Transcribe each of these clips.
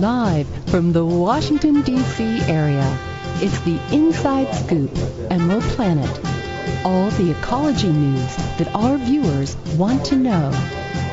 Live from the Washington, D.C. area, it's the Inside Scoop, EmeraldPlanet. All the ecology news that our viewers want to know.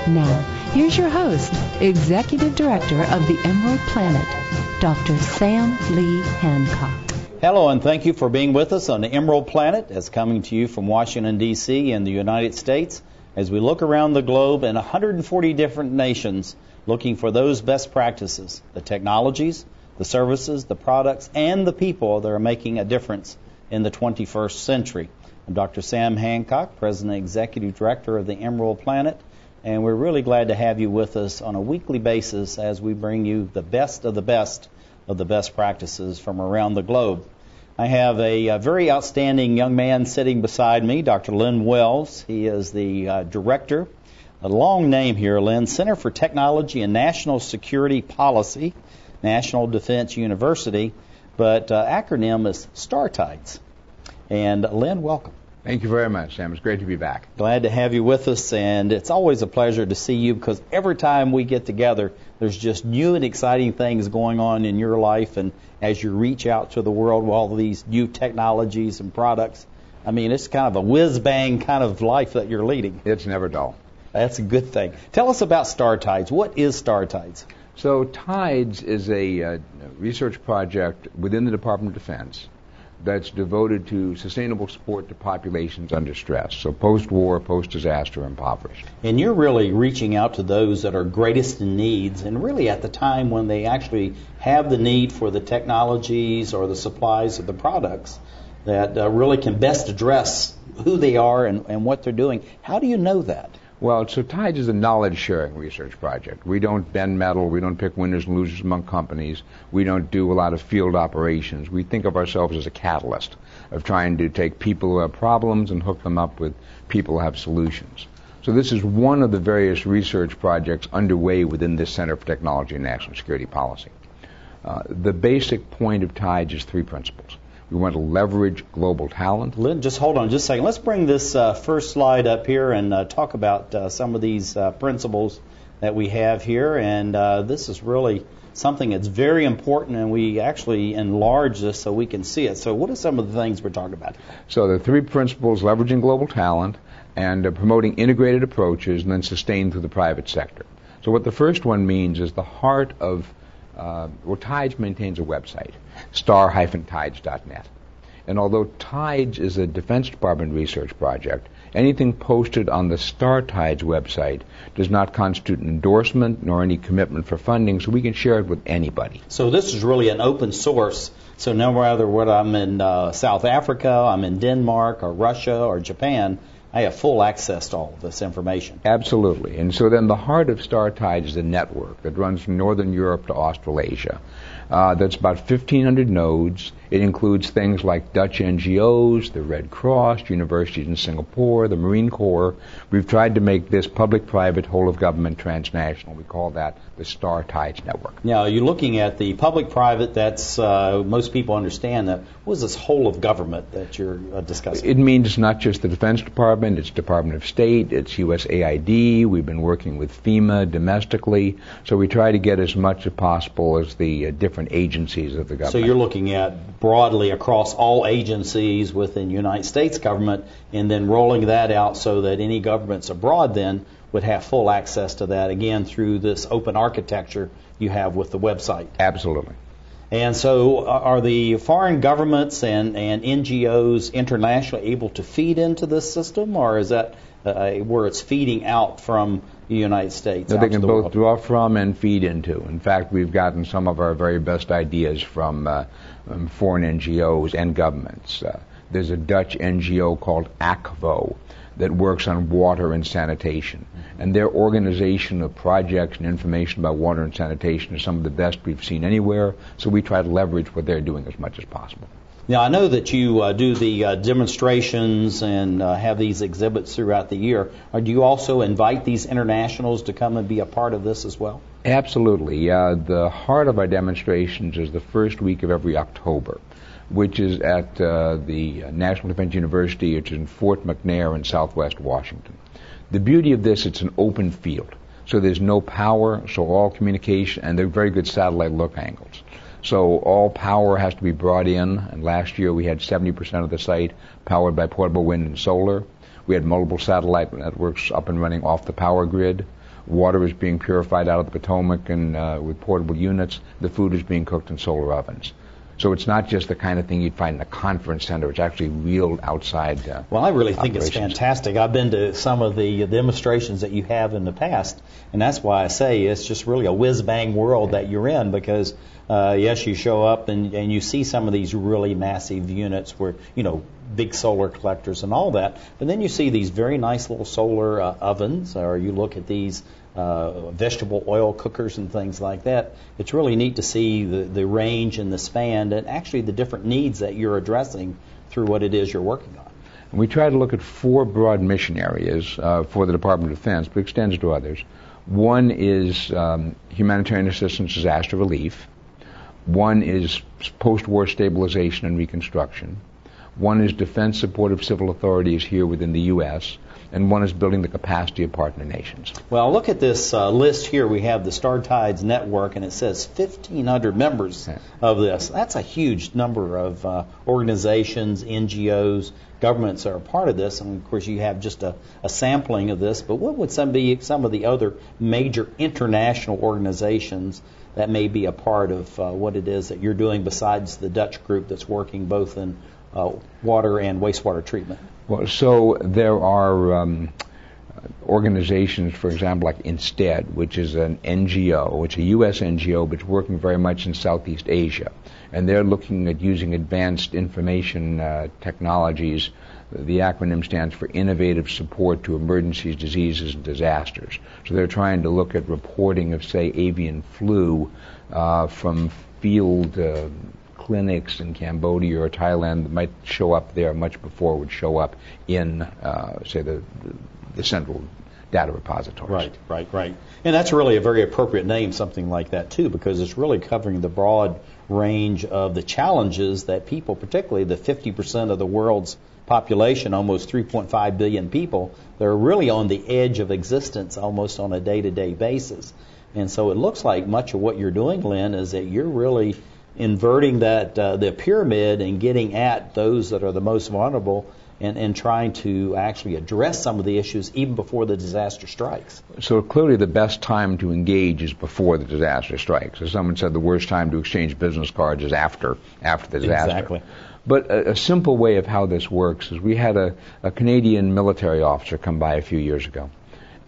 Now, here's your host, Executive Director of the EmeraldPlanet, Dr. Sam Lee Hancock. Hello, and thank you for being with us on the EmeraldPlanet, as coming to you from Washington, D.C. in the United States, as we look around the globe in 140 different nations, looking for those best practices, the technologies, the services, the products, and the people that are making a difference in the 21st century. I'm Dr. Sam Hancock, President and Executive Director of the EmeraldPlanet, and we're really glad to have you with us on a weekly basis as we bring you the best of the best practices from around the globe. I have a very outstanding young man sitting beside me, Dr. Lynn Wells. He is the director, a long name here, Lynn, Center for Technology and National Security Policy, National Defense University, but acronym is TIDES. And Lynn, welcome. Thank you very much, Sam. It's great to be back. Glad to have you with us, and it's always a pleasure to see you because every time we get together, there's just new and exciting things going on in your life, and as you reach out to the world with all these new technologies and products, I mean, it's kind of a whiz-bang kind of life that you're leading. It's never dull. That's a good thing. Tell us about TIDES. What is TIDES? So TIDES is a research project within the Department of Defense that's devoted to sustainable support to populations under stress, so post-war, post-disaster, impoverished. And you're really reaching out to those that are greatest in needs, and really at the time when they actually have the need for the technologies or the supplies or the products that really can best address who they are and what they're doing. How do you know that? Well, so TIDES is a knowledge-sharing research project. We don't bend metal. We don't pick winners and losers among companies. We don't do a lot of field operations. We think of ourselves as a catalyst of trying to take people who have problems and hook them up with people who have solutions. So this is one of the various research projects underway within this Center for Technology and National Security Policy. The basic point of TIDES is three principles. We want to leverage global talent. Lynn, just hold on just a second. Let's bring this first slide up here and talk about some of these principles that we have here. And this is really something that's very important, and we actually enlarge this so we can see it. So what are some of the things we're talking about? So the three principles: leveraging global talent and promoting integrated approaches, and then sustained through the private sector. So what the first one means is the heart of TIDES maintains a website, star-tides.net. And although TIDES is a Defense Department research project, anything posted on the TIDES website does not constitute an endorsement nor any commitment for funding, so we can share it with anybody. So this is really an open source. So no matter whether I'm in South Africa, I'm in Denmark, or Russia, or Japan, I have full access to all of this information. Absolutely. And so then the heart of TIDES is a network that runs from Northern Europe to Australasia. That's about 1,500 nodes. It includes things like Dutch NGOs, the Red Cross, universities in Singapore, the Marine Corps. We've tried to make this public-private, whole-of-government, transnational. We call that the TIDES network. Now, you're looking at the public-private. That's most people understand that. What is this whole-of-government that you're discussing? It means not just the Defense Department, it's Department of State, it's USAID. We've been working with FEMA domestically. So we try to get as much as possible as the different agencies of the government. So you're looking at broadly across all agencies within the United States government and then rolling that out so that any governments abroad then would have full access to that, again, through this open architecture you have with the website. Absolutely. And so are the foreign governments and NGOs internationally able to feed into this system, or is that where it's feeding out from the United States? No, they can both draw from and feed into. In fact, we've gotten some of our very best ideas from foreign NGOs and governments. There's a Dutch NGO called ACVO that works on water and sanitation. And their organization of projects and information about water and sanitation is some of the best we've seen anywhere, so we try to leverage what they're doing as much as possible. Now, I know that you do the demonstrations and have these exhibits throughout the year. Or do you also invite these internationals to come and be a part of this as well? Absolutely. The heart of our demonstrations is the first week of every October, which is at the National Defense University, which is in Fort McNair in southwest Washington. The beauty of this, it's an open field. So there's no power, so all communication, and they're very good satellite look angles. So all power has to be brought in, and last year we had 70% of the site powered by portable wind and solar. We had multiple satellite networks up and running off the power grid. Water is being purified out of the Potomac and with portable units. The food is being cooked in solar ovens. So it's not just the kind of thing you'd find in a conference center. It's actually real outside Well, I really think operations. it's fantastic. I've been to some of the demonstrations that you have in the past, and that's why I say it's just really a whiz-bang world that you're in, because, yes, you show up and you see some of these really massive units where, big solar collectors and all that, but then you see these very nice little solar ovens, or you look at these vegetable oil cookers and things like that. It's really neat to see the range and the span and actually the different needs that you're addressing through what it is you're working on. We try to look at 4 broad mission areas for the Department of Defense, but extends to others. One is humanitarian assistance, disaster relief. One is post-war stabilization and reconstruction. One is defense support of civil authorities here within the U.S., and one is building the capacity of partner nations. Well, look at this list here. We have the TIDES network, and it says 1,500 members of this. That's a huge number of organizations, NGOs, governments that are part of this. And, of course, you have just a sampling of this. But what would be some of the other major international organizations that may be a part of what it is that you're doing besides the Dutch group that's working both in water and wastewater treatment? Well, so there are organizations, for example, like Instead, which is an NGO. It's a U.S. NGO, but it's working very much in Southeast Asia. And they're looking at using advanced information technologies. The acronym stands for Innovative Support to Emergencies, Diseases, and Disasters. So they're trying to look at reporting of, say, avian flu from field clinics in Cambodia or Thailand that might show up there much before it would show up in, say, the central data repositories. Right. And that's really a very appropriate name, something like that, too, because it's really covering the broad range of the challenges that people, particularly the 50% of the world's population, almost 3.5 billion people, they're really on the edge of existence almost on a day-to-day basis. And so it looks like much of what you're doing, Lynn, is that you're really inverting that the pyramid and getting at those that are the most vulnerable and trying to actually address some of the issues even before the disaster strikes. So clearly the best time to engage is before the disaster strikes. As someone said, the worst time to exchange business cards is after the disaster. Exactly. But a simple way of how this works is we had a Canadian military officer come by a few years ago,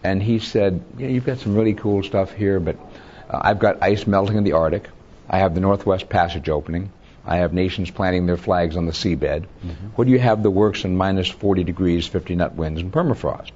and he said, you've got some really cool stuff here, but I've got ice melting in the Arctic. I have the Northwest Passage opening. I have nations planting their flags on the seabed. Mm-hmm. What do you have that works in minus 40 degrees, 50 knot winds, and permafrost?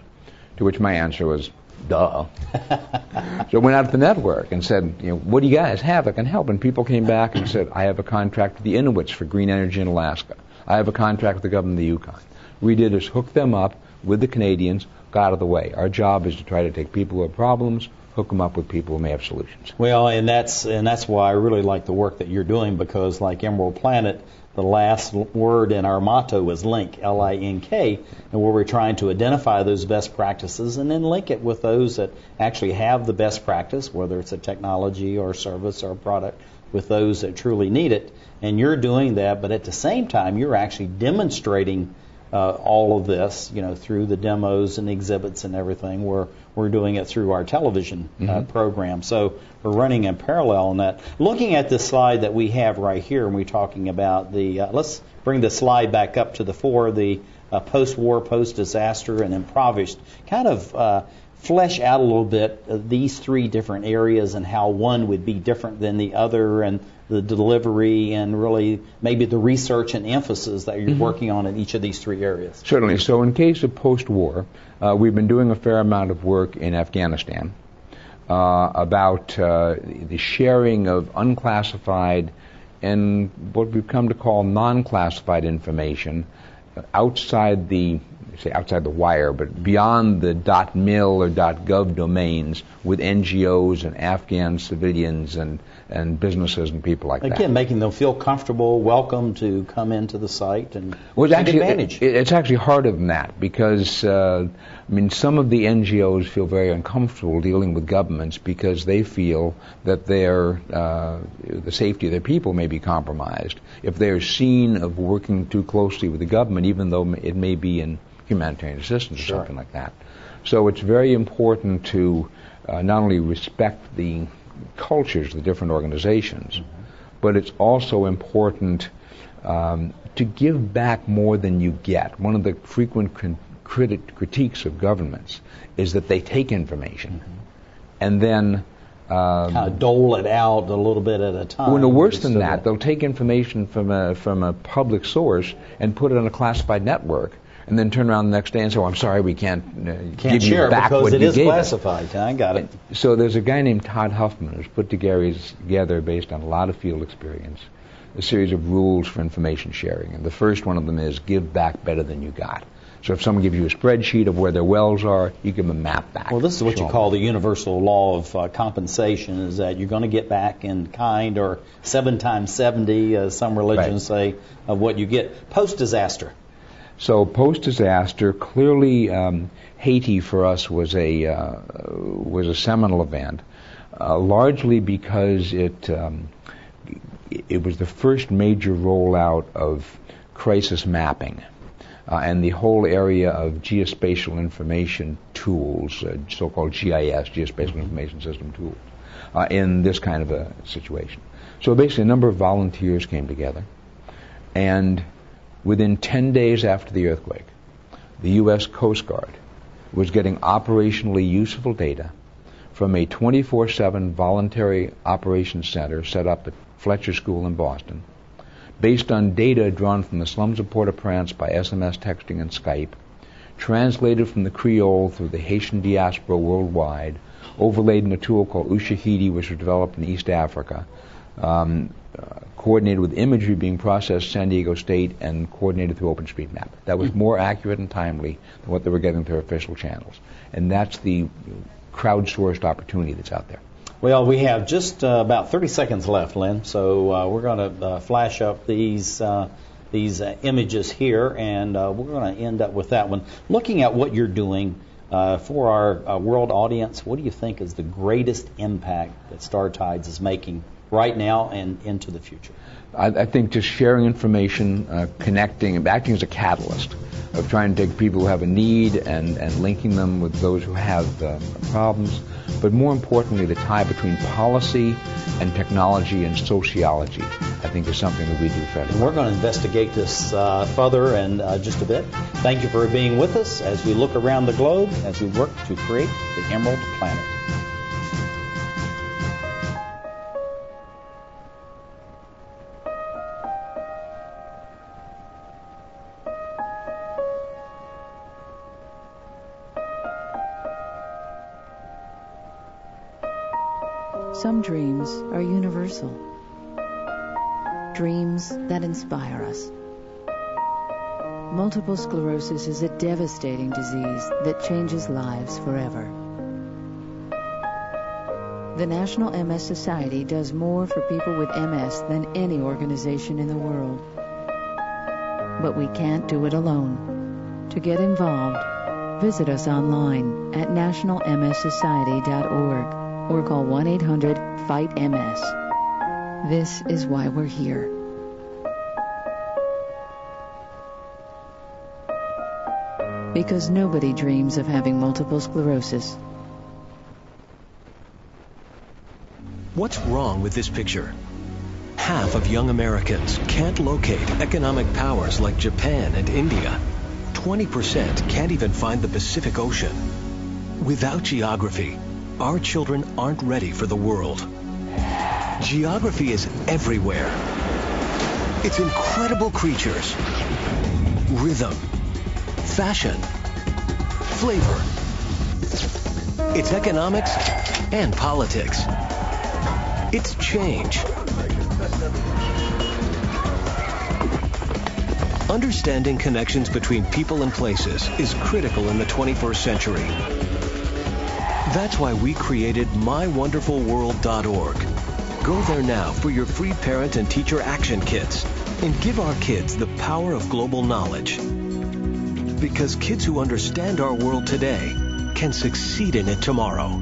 To which my answer was, duh. So I went out to the network and said, what do you guys have that can help? And people came back and said, I have a contract with the Inuits for green energy in Alaska. I have a contract with the government of the Yukon. We did is hook them up with the Canadians, got out of the way. Our job is to try to take people who have problems, hook them up with people who may have solutions. Well, and that's why I really like the work that you're doing, because like EmeraldPlanet, the last word in our motto is link, L-I-N-K, and where we're trying to identify those best practices and then link it with those that actually have the best practice, whether it's a technology or a service or a product, with those that truly need it. And you're doing that, but at the same time, you're actually demonstrating all of this, through the demos and exhibits and everything. We're doing it through our television program. So we're running in parallel on that. Looking at this slide that we have right here, and we're talking about let's bring the slide back up to the fore, the post-war, post-disaster, and impoverished. Kind of flesh out a little bit these 3 different areas and how one would be different than the other, and the delivery and really maybe the research and emphasis that you're working on in each of these 3 areas. Certainly. So in case of post-war, we've been doing a fair amount of work in Afghanistan about the sharing of unclassified and what we've come to call non-classified information outside the wire, but beyond the .mil or .gov domains with NGOs and Afghan civilians and businesses and people like that. Again, making them feel comfortable, welcome to come into the site and take take advantage. It's actually harder than that because, some of the NGOs feel very uncomfortable dealing with governments because they feel that the safety of their people may be compromised if they're seen of working too closely with the government, even though it may be in humanitarian assistance or something like that. So it's very important to not only respect the cultures of the different organizations, but it's also important to give back more than you get. One of the frequent critiques of governments is that they take information and then kind of dole it out a little bit at a time. Well, no, worse than that, they'll take information from a public source and put it on a classified network, and then turn around the next day and say, "Oh, I'm sorry, we can't give you back what you gave us." Because it is classified. I got it. So there's a guy named Todd Huffman who's put together, based on a lot of field experience, a series of rules for information sharing. And the first one of them is give back better than you got. So if someone gives you a spreadsheet of where their wells are, you give them a map back. Well, this is what you call the universal law of compensation, is that you're going to get back in kind, or 7 times 70, some religions say, of what you get. Post-disaster. So post-disaster, clearly Haiti for us was a seminal event, largely because it was the first major rollout of crisis mapping. And the whole area of geospatial information tools, so-called GIS, Geospatial Information System tools, in this kind of a situation. So basically a number of volunteers came together, and within 10 days after the earthquake, the U.S. Coast Guard was getting operationally useful data from a 24/7 voluntary operations center set up at Fletcher School in Boston, based on data drawn from the slums of Port-au-Prince by SMS texting and Skype, translated from the Creole through the Haitian diaspora worldwide, overlaid in a tool called Ushahidi, which was developed in East Africa, coordinated with imagery being processed San Diego State, and coordinated through OpenStreetMap. That was more accurate and timely than what they were getting through official channels. And that's the crowdsourced opportunity that's out there. Well, we have just about 30 seconds left, Lynn, so we're going to flash up these images here, and we're going to end up with that one. Looking at what you're doing for our world audience, what do you think is the greatest impact that StarTides is making right now and into the future? I think just sharing information, connecting, and acting as a catalyst of trying to take people who have a need and linking them with those who have problems. But more importantly, the tie between policy and technology and sociology, I think, is something that we do fairly well. We're going to investigate this further in just a bit. Thank you for being with us as we look around the globe as we work to create the Emerald Planet. Some dreams are universal. Dreams that inspire us. Multiple sclerosis is a devastating disease that changes lives forever. The National MS Society does more for people with MS than any organization in the world. But we can't do it alone. To get involved, visit us online at nationalmssociety.org. or call 1-800-FIGHT-MS. This is why we're here. Because nobody dreams of having multiple sclerosis. What's wrong with this picture? Half of young Americans can't locate economic powers like Japan and India. 20% can't even find the Pacific Ocean. Without geography, our children aren't ready for the world. Geography is everywhere. It's incredible creatures, rhythm, fashion, flavor. It's economics and politics. It's change. Understanding connections between people and places is critical in the 21st century. That's why we created mywonderfulworld.org. Go there now for your free parent and teacher action kits and give our kids the power of global knowledge. Because kids who understand our world today can succeed in it tomorrow.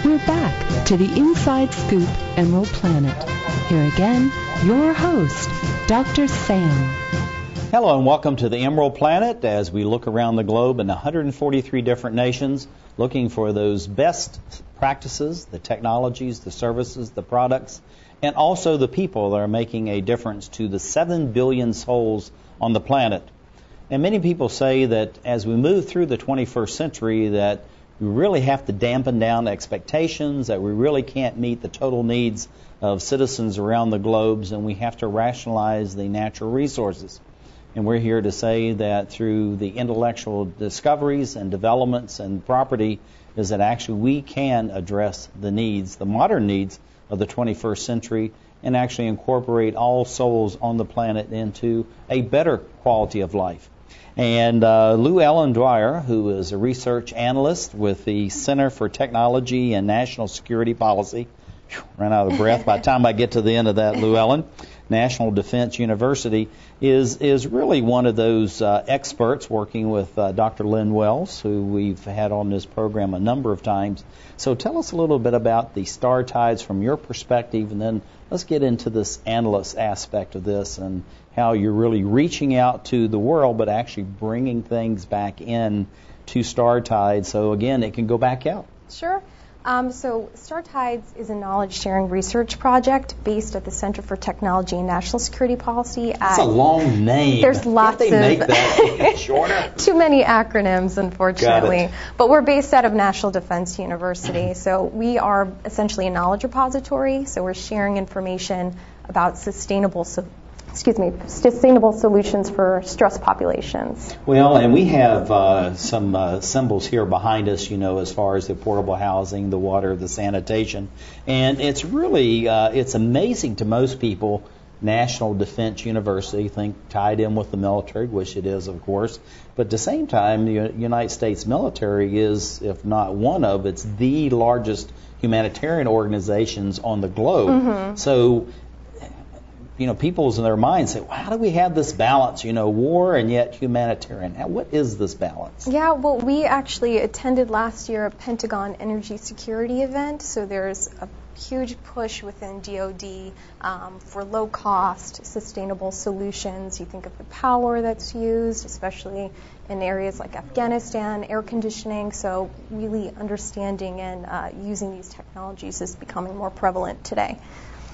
We're back to the Inside Scoop Emerald Planet. Here again, your host, Dr. Sam. Hello and welcome to the Emerald Planet as we look around the globe in 143 different nations looking for those best practices, the technologies, the services, the products, and also the people that are making a difference to the 7 billion souls on the planet. And many people say that as we move through the 21st century that we really have to dampen down expectations, that we really can't meet the total needs of citizens around the globe, and we have to rationalize the natural resources. And we're here to say that through the intellectual discoveries and developments and property is that actually we can address the needs, the modern needs of the 21st century, and actually incorporate all souls on the planet into a better quality of life. And LouElin Dwyer, who is a research analyst with the Center for Technology and National Security Policy, ran out of breath by the time I get to the end of that, LouElin, National Defense University, is really one of those experts working with Dr. Lynn Wells, who we've had on this program a number of times. So tell us a little bit about the star tides from your perspective, and then let's get into this analyst aspect of this and how you're really reaching out to the world but actually bringing things back in to star tides so, again, it can go back out. Sure. So Star Tides is a knowledge-sharing research project based at the Center for Technology and National Security Policy. That's a long name. There's lots Can't they make that shorter? Too many acronyms, unfortunately. But we're based out of National Defense University. So we are essentially a knowledge repository. So we're sharing information about sustainable solutions for stressed populations. Well, and we have some symbols here behind us, as far as the portable housing, the water, the sanitation. And it's really, it's amazing to most people, National Defense University, think tied in with the military, which it is, of course. But at the same time, the United States military is, if not one of, it's the largest humanitarian organizations on the globe. Mm-hmm. So, people's in their minds say, well, how do we have this balance, war and yet humanitarian? Now, what is this balance? Yeah, well, we actually attended last year a Pentagon Energy Security event, so there's a huge push within DoD for low-cost, sustainable solutions. You think of the power that's used, especially in areas like Afghanistan, air conditioning, so really understanding and using these technologies is becoming more prevalent today.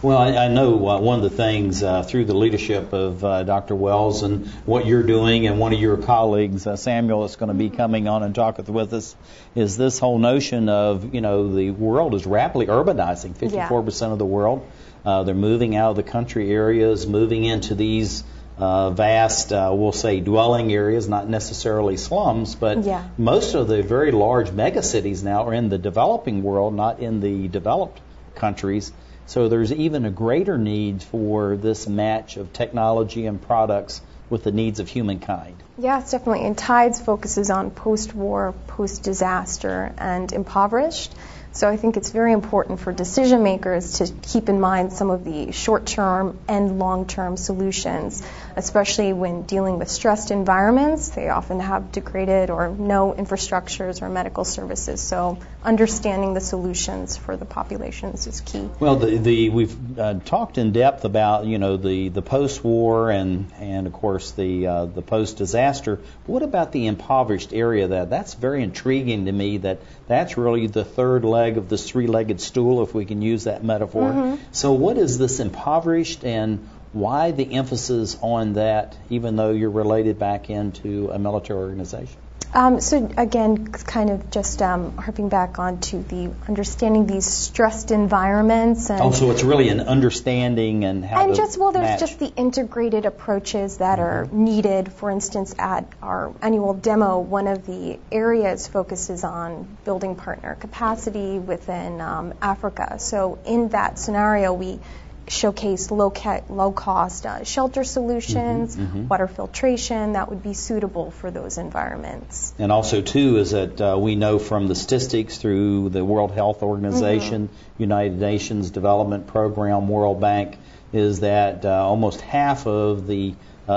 Well, I know one of the things through the leadership of Dr. Wells and what you're doing and one of your colleagues, Samuel, is going to be coming on and talk with us, is this whole notion of, the world is rapidly urbanizing, 54% of the world. They're moving out of the country areas, moving into these vast, we'll say, dwelling areas, not necessarily slums, but most of the very large megacities now are in the developing world, not in the developed countries. So there's even a greater need for this match of technology and products with the needs of humankind. Yes, definitely. And TIDES focuses on post-war, post-disaster, and impoverished. So I think it's very important for decision makers to keep in mind some of the short-term and long-term solutions, especially when dealing with stressed environments. They often have degraded or no infrastructures or medical services. So understanding the solutions for the populations is key. Well, we've talked in depth about the post-war and of course the post-disaster. But what about the impoverished area? That's very intriguing to me. That's really the third leg of this three-legged stool, if we can use that metaphor. Mm-hmm. So what is this impoverished, and why the emphasis on that, even though you're related back into a military organization? So again, kind of just harping back onto the understanding these stressed environments. And so it's really an understanding and how and to just, well, there's match. just the integrated approaches that are needed. For instance, at our annual demo, one of the areas focuses on building partner capacity within Africa. So in that scenario, we showcase low-cost shelter solutions, water filtration that would be suitable for those environments. And also, too, is that we know from the statistics through the World Health Organization, United Nations Development Program, World Bank, is that almost half of the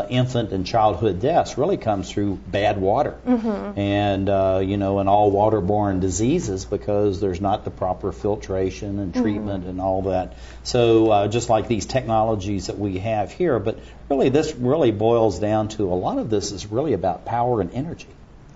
infant and childhood deaths really comes through bad water and and all waterborne diseases because there's not the proper filtration and treatment and all that. So just like these technologies that we have here, but really this really boils down to a lot of this is really about power and energy.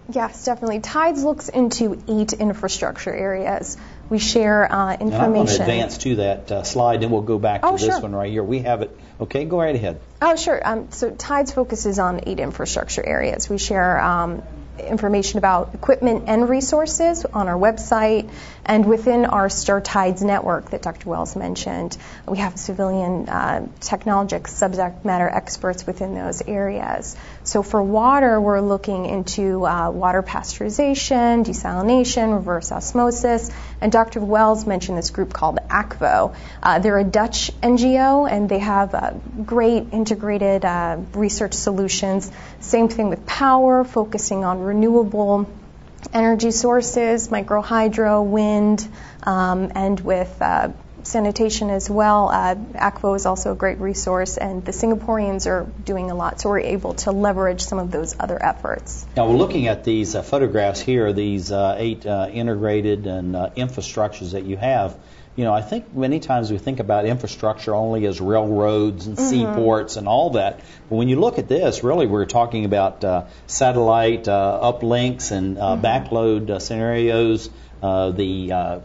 Yes, definitely. TIDES looks into 8 infrastructure areas. We share information. And I'm going to advance to that slide, and we'll go back to this one right here. We have it. Okay, go right ahead. Oh, sure. So TIDES focuses on 8 infrastructure areas. We share information about equipment and resources on our website, and within our Star TIDES network that Dr. Wells mentioned, we have civilian technologic subject matter experts within those areas. So for water, we're looking into water pasteurization, desalination, reverse osmosis, and Dr. Wells mentioned this group called ACVO. They're a Dutch NGO, and they have great integrated research solutions. Same thing with power, focusing on renewable energy sources, microhydro, wind, and with sanitation as well. ACVO is also a great resource, and the Singaporeans are doing a lot, so we're able to leverage some of those other efforts. Now, we're looking at these photographs here, these 8 integrated and infrastructures that you have. I think many times we think about infrastructure only as railroads and seaports and all that. But when you look at this, really we're talking about satellite uplinks and backload scenarios, the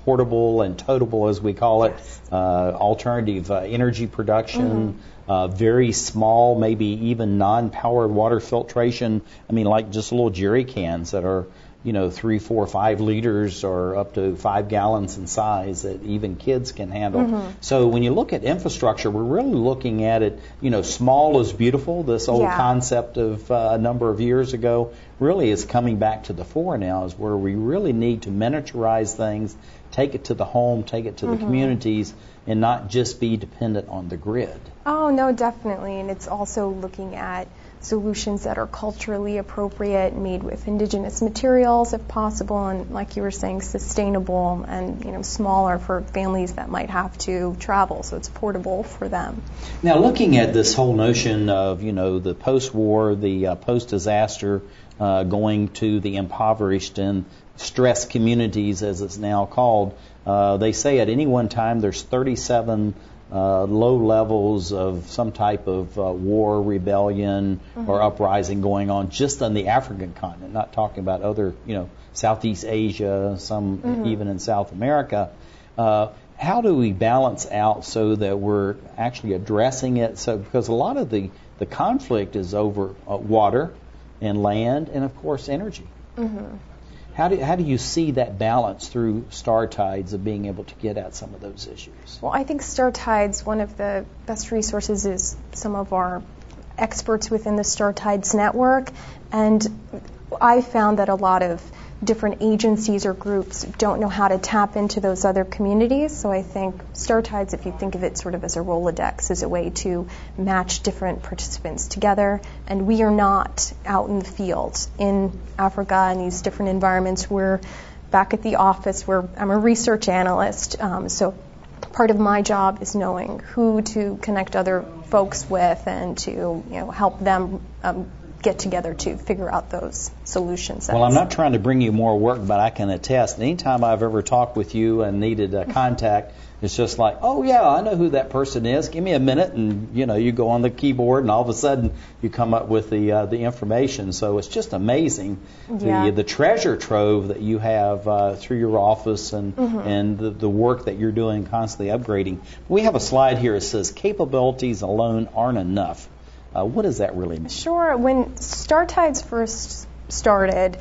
portable and totable, as we call it, alternative energy production, very small, maybe even non-powered water filtration. I mean, like just little jerry cans that are 3, 4, 5 liters or up to 5 gallons in size that even kids can handle. So when you look at infrastructure, we're really looking at it, small is beautiful. This old concept of a number of years ago really is coming back to the fore now, is where we really need to miniaturize things, take it to the home, take it to the communities, and not just be dependent on the grid. Oh, no, definitely. And it's also looking at solutions that are culturally appropriate, made with indigenous materials if possible, and like you were saying, sustainable and smaller for families that might have to travel, so it's portable for them. Now, looking at this whole notion of the post-war, the post-disaster, going to the impoverished and stressed communities, as it's now called, they say at any one time there's 37 low levels of some type of war, rebellion, or uprising going on just on the African continent, not talking about other, Southeast Asia, some even in South America. How do we balance out so that we're actually addressing it? So, because a lot of the conflict is over water and land and, of course, energy. How do you see that balance through Star TIDES of being able to get at some of those issues? Well, I think Star TIDES, one of the best resources is some of our experts within the Star TIDES network, and I found that a lot of different agencies or groups don't know how to tap into those other communities. So I think Star TIDES, if you think of it sort of as a Rolodex, is a way to match different participants together. And we are not out in the field in Africa and these different environments. We're back at the office where I'm a research analyst. So part of my job is knowing who to connect other folks with and to help them get together to figure out those solutions. Well, I'm not trying to bring you more work, but I can attest. Anytime I've ever talked with you and needed a contact, it's just like, oh yeah, I know who that person is. Give me a minute, and you go on the keyboard, and all of a sudden you come up with the information. So it's just amazing the treasure trove that you have through your office and the work that you're doing, constantly upgrading. We have a slide here that says capabilities alone aren't enough. What does that really mean? Sure. When Star TIDES first started,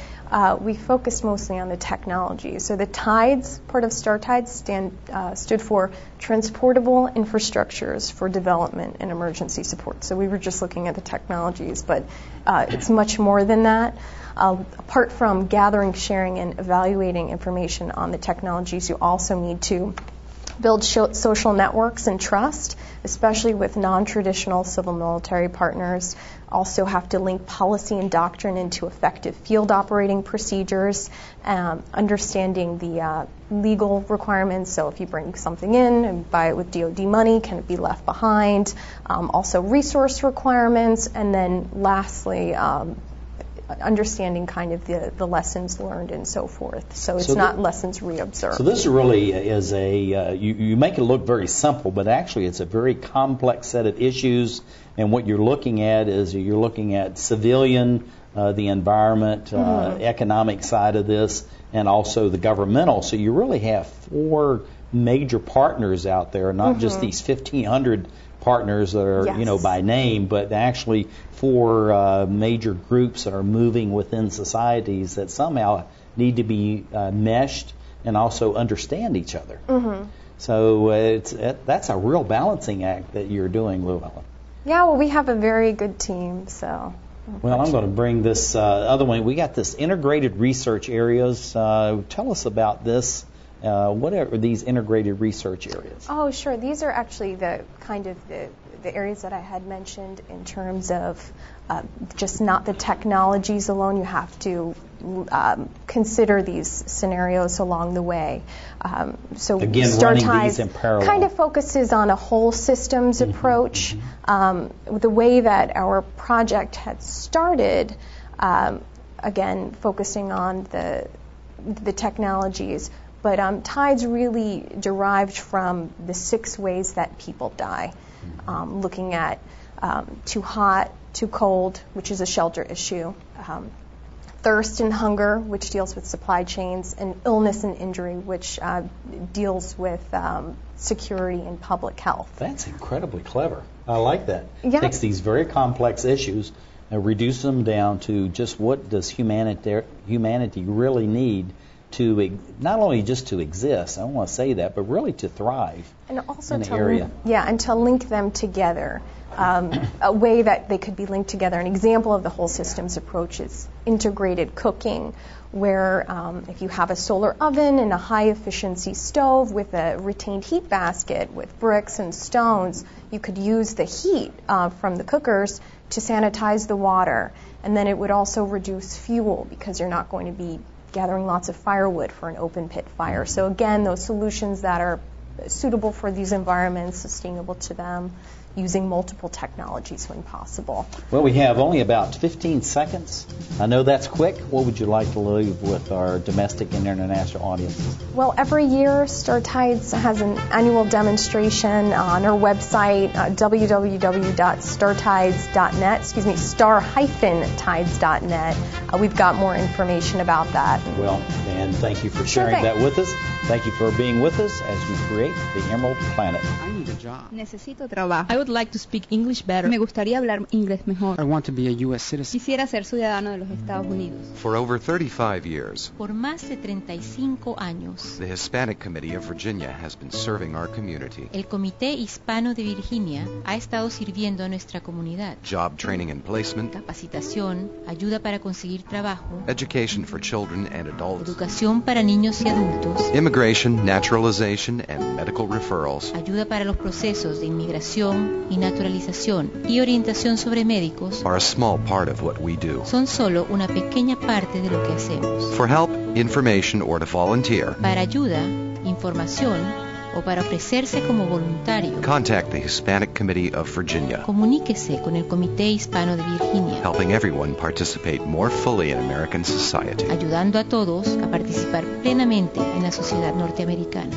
we focused mostly on the technology. So the TIDES, part of StarTIDES, stood for Transportable Infrastructures for Development and Emergency Support. So we were just looking at the technologies, but it's much more than that. Apart from gathering, sharing, and evaluating information on the technologies, you also need to build social networks and trust, especially with non-traditional civil military partners. Also have to link policy and doctrine into effective field operating procedures, understanding the legal requirements. So if you bring something in and buy it with DoD money, can it be left behind? Also resource requirements, and then lastly, understanding kind of the lessons learned and so forth. So it's not lessons reobserved. So this really is you make it look very simple, but actually it's a very complex set of issues, and what you're looking at is you're looking at civilian, the environment, economic side of this, and also the governmental. So you really have 4 major partners out there, not just these 1,500 partners that are, by name, but actually 4 major groups that are moving within societies that somehow need to be meshed and also understand each other. So that's a real balancing act that you're doing, LouElin. Yeah, well, we have a very good team, so. Well, I'm going to bring this other one. We got this integrated research areas. Tell us about this. What are these integrated research areas? Oh, sure. These are actually the kind of the areas that I had mentioned in terms of just not the technologies alone. You have to consider these scenarios along the way. So again, running these in parallel. Kind of focuses on a whole systems approach. The way that our project had started, again, focusing on the technologies. But TIDES really derived from the 6 ways that people die, looking at too hot, too cold, which is a shelter issue, thirst and hunger, which deals with supply chains, and illness and injury, which deals with security and public health. That's incredibly clever. I like that. Yeah. Takes these very complex issues and reduces them down to just what does humanity really need to not only just to exist, I don't want to say that, but really to thrive and also in the area. And to link them together. A way that they could be linked together. An example of the whole systems approach is integrated cooking, where if you have a solar oven and a high-efficiency stove with a retained heat basket with bricks and stones, you could use the heat from the cookers to sanitize the water. And then it would also reduce fuel because you're not going to be gathering lots of firewood for an open pit fire. So again, those solutions that are suitable for these environments, sustainable to them, using multiple technologies when possible. Well, we have only about 15 seconds. I know that's quick. What would you like to leave with our domestic and international audiences? Well, every year StarTIDES has an annual demonstration on our website, www.startides.net, star-tides.net. We've got more information about that. Well, and thank you for sharing that with us. Thank you for being with us as we create the Emerald Planet. I need a job. Necesito trabajo. I would like to speak English better. Me gustaría hablar inglés mejor. I want to be a U.S. citizen. Quisiera ser ciudadano de los Estados Unidos. For over 35 years, Por más de 35 años, the Hispanic Committee of Virginia has been serving our community. el Comité Hispano de Virginia ha estado sirviendo a nuestra comunidad. Job training and placement, Capacitación, ayuda para conseguir trabajo, education for children and adults, educación para niños y adultos, immigration, naturalization, and medical referrals ayuda para los procesos de inmigración y naturalización y orientación sobre médicos are a small part of what we do. son solo una pequeña parte de lo que hacemos. For help, information, or to volunteer, Para ayuda, información o para ofrecerse como voluntario, contact the Hispanic Committee of Virginia, comuníquese con el Comité Hispano de Virginia, helping everyone participate more fully in American society. ayudando a todos a participar plenamente en la sociedad norteamericana.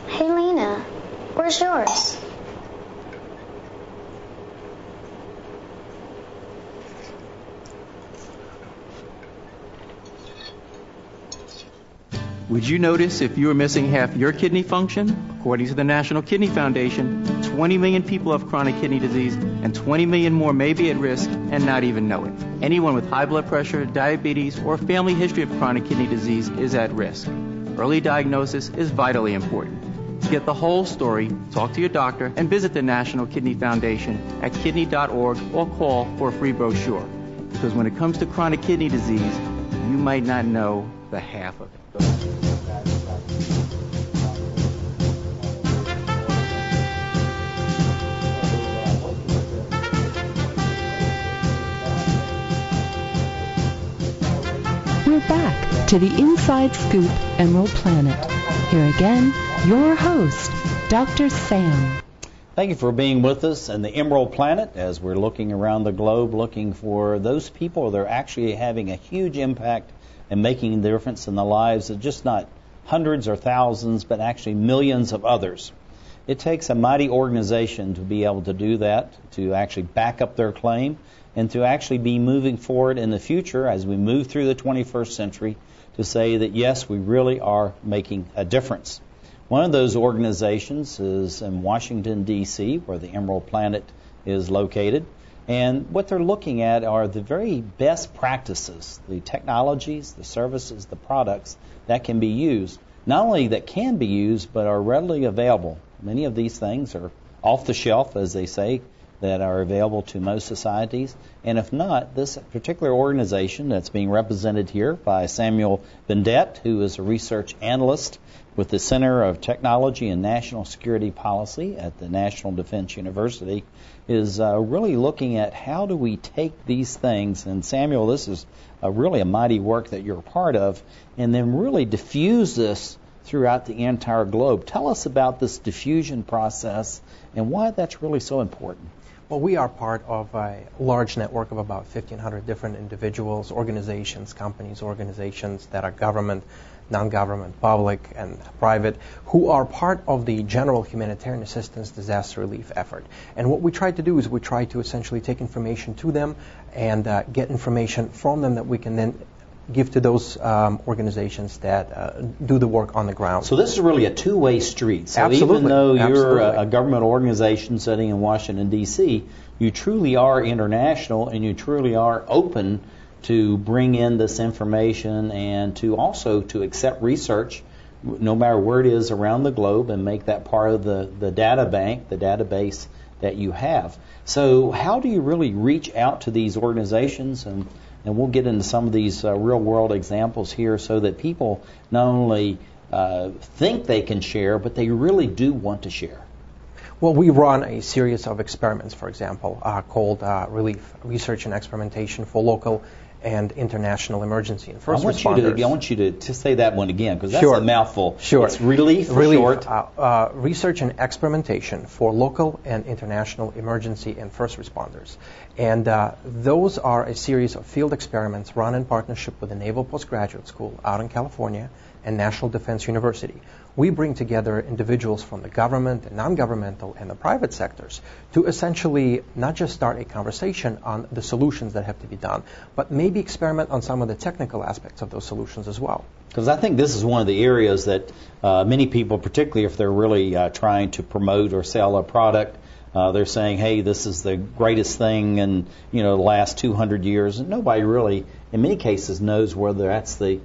Hey, Lena, where's yours? Would you notice if you were missing half your kidney function? According to the National Kidney Foundation, 20 million people have chronic kidney disease, and 20 million more may be at risk and not even know it. Anyone with high blood pressure, diabetes, or family history of chronic kidney disease is at risk. Early diagnosis is vitally important. To get the whole story, talk to your doctor and visit the National Kidney Foundation at kidney.org or call for a free brochure. Because when it comes to chronic kidney disease, you might not know the half of it. We're back to the Inside Scoop Emerald Planet. Here again, your host, Dr. Sam. Thank you for being with us in the Emerald Planet as we're looking around the globe, looking for those people that are actually having a huge impact and making a difference in the lives of just not hundreds or thousands, but actually millions of others. It takes a mighty organization to be able to do that, to actually back up their claim, and to actually be moving forward in the future as we move through the 21st century to say that, yes, we really are making a difference. One of those organizations is in Washington, D.C., where the Emerald Planet is located. And what they're looking at are the very best practices, the technologies, the services, the products that can be used. Not only that can be used, but are readily available. Many of these things are off the shelf, as they say, that are available to most societies. And if not, this particular organization that's being represented here by Samuel Bendett, who is a research analyst with the Center of Technology and National Security Policy at the National Defense University, is really looking at how do we take these things. And Samuel, this is really a mighty work that you're a part of, and then really diffuse this throughout the entire globe. Tell us about this diffusion process and why that's really so important. Well, we are part of a large network of about 1,500 different individuals, organizations, companies, organizations that are government, non-government, public, and private, who are part of the general humanitarian assistance disaster relief effort. And what we try to do is we try to essentially take information to them and get information from them that we can then give to those organizations that do the work on the ground. So this is really a two-way street. So Absolutely. Even though you're Absolutely. a government organization sitting in Washington, D.C., you truly are international and you truly are open to bring in this information and to also to accept research no matter where it is around the globe and make that part of the data bank, the database that you have. So how do you really reach out to these organizations? And we'll get into some of these real-world examples here so that people not only think they can share, but they really do want to share. Well, we run a series of experiments, for example, called Relief, Research and Experimentation for Local and International Emergency and First Responders. I want you to say that one again, because that's Sure. a mouthful. Sure. It's Relief for short. Research and Experimentation for Local and International Emergency and First Responders. And those are a series of field experiments run in partnership with the Naval Postgraduate School out in California and National Defense University. We bring together individuals from the government and non-governmental and the private sectors to essentially not just start a conversation on the solutions that have to be done, but maybe experiment on some of the technical aspects of those solutions as well. Because I think this is one of the areas that many people, particularly if they're really trying to promote or sell a product, they're saying, hey, this is the greatest thing in the last 200 years. And nobody really, in many cases, knows whether that's the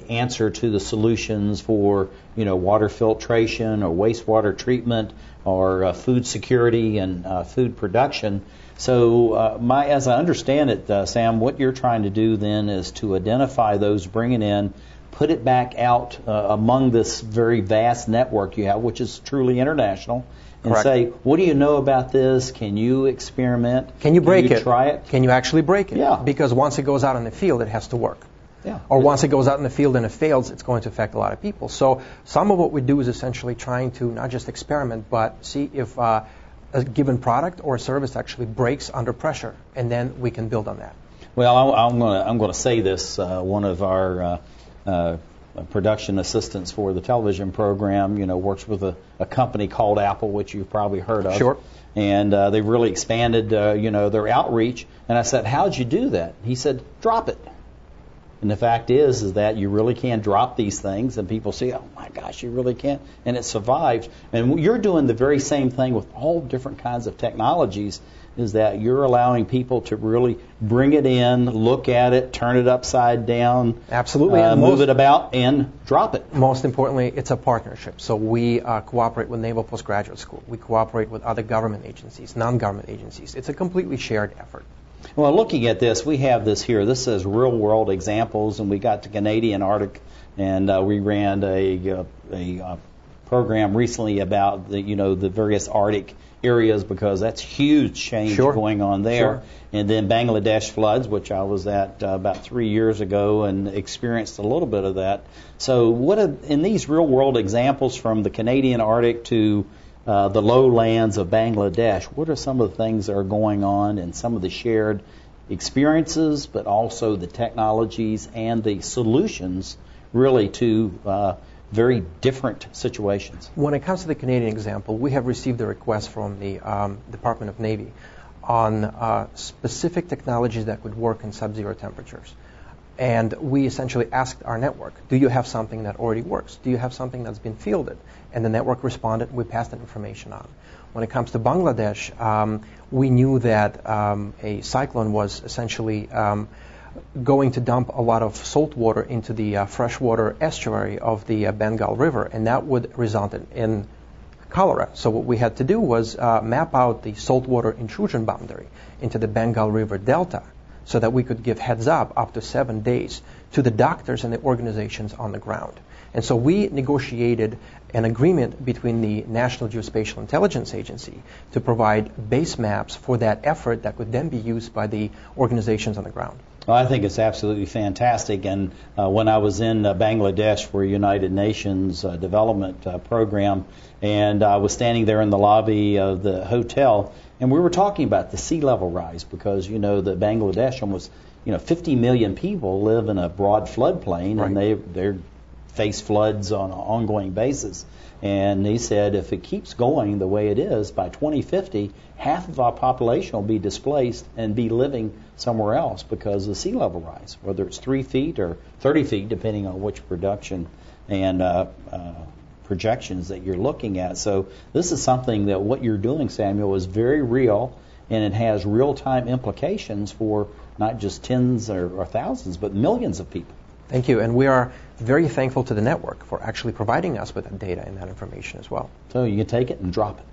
answer to the solutions for, water filtration or wastewater treatment or food security and food production. So as I understand it, Sam, what you're trying to do then is to identify those, bring it in, put it back out among this very vast network you have, which is truly international, and Correct. say, what do you know about this? Can you experiment? Can you break it? Try it? Can you actually break it? Yeah. Because once it goes out in the field, it has to work. Yeah. Or once it goes out in the field and it fails, it's going to affect a lot of people. So some of what we do is essentially trying to not just experiment, but see if a given product or service actually breaks under pressure, and then we can build on that. Well, I'm going to say this. One of our production assistants for the television program, works with a company called Apple, which you've probably heard of. Sure. And they've really expanded, their outreach. And I said, how'd you do that? He said, drop it. And the fact is that you really can drop these things, and people say, oh my gosh, you really can't, and it survived. And you're doing the very same thing with all different kinds of technologies, is that you're allowing people to really bring it in, look at it, turn it upside down, absolutely, move it about, and drop it. Most importantly, it's a partnership. So we cooperate with Naval Postgraduate School. We cooperate with other government agencies, non-government agencies. It's a completely shared effort. Well, looking at this, we have this here. This says real-world examples, and we got the Canadian Arctic, and we ran a program recently about the various Arctic areas, because that's huge change going on there. Sure. And then Bangladesh floods, which I was at about 3 years ago and experienced a little bit of that. So in these real-world examples from the Canadian Arctic to the lowlands of Bangladesh, what are some of the things that are going on and some of the shared experiences, but also the technologies and the solutions really to very different situations? When it comes to the Canadian example, we have received a request from the Department of Navy on specific technologies that would work in sub-zero temperatures. And we essentially asked our network, do you have something that already works? Do you have something that's been fielded? And the network responded, we passed that information on. When it comes to Bangladesh, we knew that a cyclone was essentially going to dump a lot of salt water into the freshwater estuary of the Bengal River, and that would result in cholera. So what we had to do was map out the saltwater intrusion boundary into the Bengal River Delta, so that we could give heads up to 7 days to the doctors and the organizations on the ground. And so we negotiated an agreement between the National Geospatial Intelligence Agency to provide base maps for that effort that could then be used by the organizations on the ground. Well, I think it's absolutely fantastic. And when I was in Bangladesh for a United Nations development program, and I was standing there in the lobby of the hotel, and we were talking about the sea level rise, because that Bangladesh, almost 50 million people live in a broad floodplain, right, and they face floods on an ongoing basis. And he said if it keeps going the way it is, by 2050, half of our population will be displaced and be living somewhere else because of sea level rise, whether it's 3 feet or 30 feet, depending on which production and projections that you're looking at. So this is something that what you're doing, Samuel, is very real, and it has real-time implications for not just tens or thousands, but millions of people. Thank you, and we are very thankful to the network for actually providing us with that data and that information as well. So you can take it and drop it.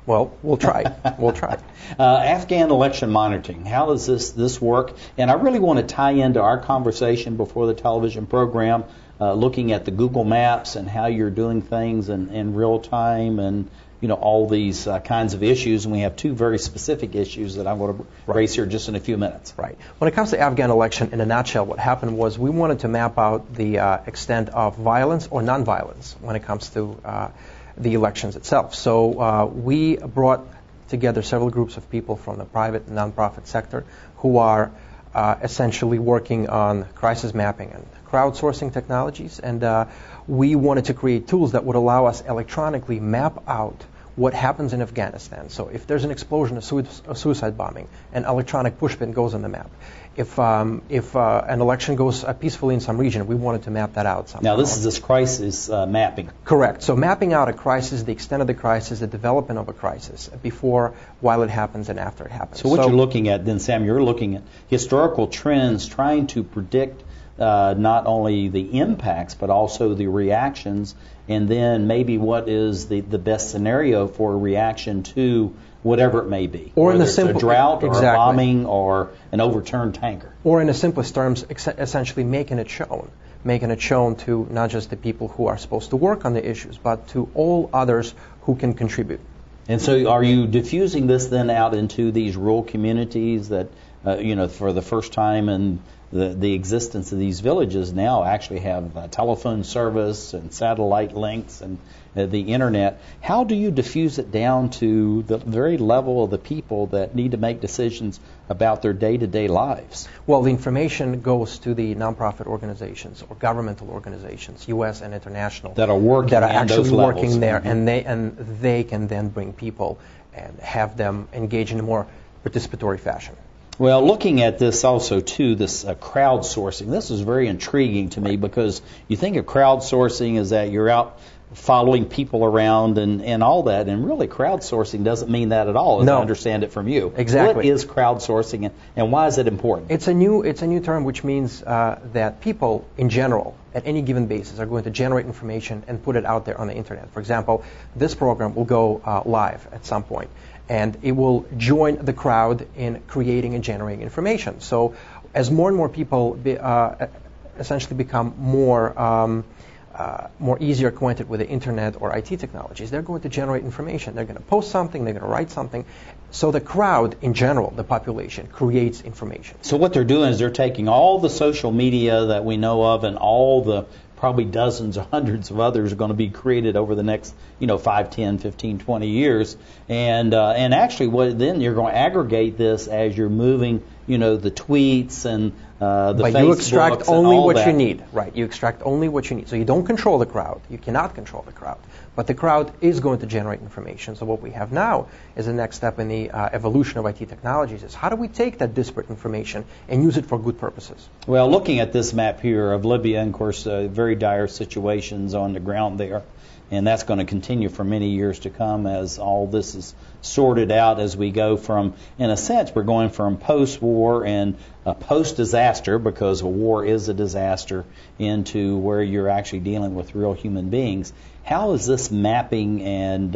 Well, we'll try. We'll try. Afghan election monitoring, how does this work? And I really want to tie into our conversation before the television program, looking at the Google Maps and how you're doing things in real time, and all these kinds of issues. And we have 2 very specific issues that I'm going to raise here just in a few minutes. Right. When it comes to Afghan election, in a nutshell, what happened was we wanted to map out the extent of violence or nonviolence when it comes to the elections itself. So we brought together several groups of people from the private and nonprofit sector who are essentially working on crisis mapping and crowdsourcing technologies, and we wanted to create tools that would allow us electronically map out what happens in Afghanistan. So if there's an explosion, a suicide bombing, an electronic pushpin goes on the map. If an election goes peacefully in some region, we wanted to map that out somehow. Now this crisis mapping. Correct. So mapping out a crisis, the extent of the crisis, the development of a crisis, before, while it happens, and after it happens. So what you're looking at then, Sam, you're looking at historical trends, trying to predict not only the impacts, but also the reactions, and then maybe what is the best scenario for a reaction to whatever it may be. Or whether in the it's simple, a drought or exactly, a bombing or an overturned tanker. Or in the simplest terms, essentially making it shown to not just the people who are supposed to work on the issues, but to all others who can contribute. And so are you diffusing this then out into these rural communities that, for the first time in the existence of these villages now actually have telephone service and satellite links and the internet? How do you diffuse it down to the very level of the people that need to make decisions about their day-to-day lives? Well, the information goes to the nonprofit organizations or governmental organizations, U.S. and international, that are working, that are actually working there, mm-hmm, and they can then bring people and have them engage in a more participatory fashion. Well, looking at this also, too, this crowdsourcing, this is very intriguing to me because you think of crowdsourcing as that you're out following people around and all that, and really crowdsourcing doesn't mean that at all, as I understand it from you. Exactly. What is crowdsourcing, and why is it important? It's a new term, which means that people in general, at any given basis, are going to generate information and put it out there on the internet. For example, this program will go live at some point, and it will join the crowd in creating and generating information. So as more and more people essentially become more easier acquainted with the internet or IT technologies, they're going to generate information. They're going to post something, they're going to write something. So the crowd in general, the population, creates information. So what they're doing is they're taking all the social media that we know of and all the probably dozens or hundreds of others are going to be created over the next 5, 10, 15, 20 years. And actually then you're going to aggregate this as you're moving the tweets and the But Facebooks you extract only what you need, right? You extract only what you need. So you don't control the crowd. You cannot control the crowd. But the crowd is going to generate information. So what we have now is the next step in the evolution of IT technologies is how do we take that disparate information and use it for good purposes? Well, looking at this map here of Libya, and of course, very dire situations on the ground there. And that's going to continue for many years to come as all this is sorted out as we go from, in a sense, we're going from post-war and post-disaster, because a war is a disaster, into where you're actually dealing with real human beings. How is this mapping and